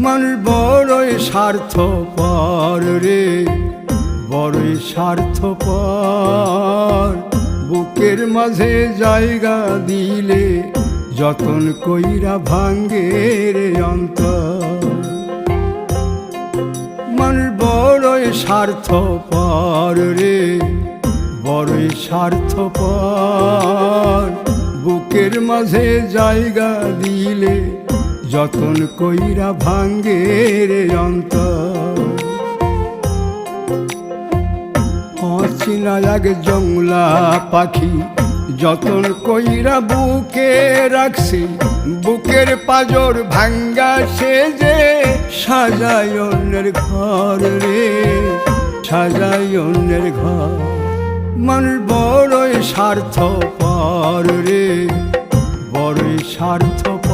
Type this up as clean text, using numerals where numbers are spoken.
মানুষ বড়ই স্বার্থপর রে, বড়ই স্বার্থপর। বুকের মাঝে জায়গা দিলে যতন কইরা ভাঙ্গে রে অন্তর। মানুষ বড়ই স্বার্থপর রে, বড়ই স্বার্থপর। বুকের মাঝে জায়গা দিলে যতন কইরা ভাঙ্গে রে অন্তর। অচিনা এক জংলা পাখি যতন কইরা বুকে রাখছি, বুকের পাজর ভাঙ্গা সে যে সাজায় অন্যের ঘর রে, সাজায় অন্যের ঘর। মানুষ বড়ই স্বার্থপর রে, বড়ই স্বার্থপর।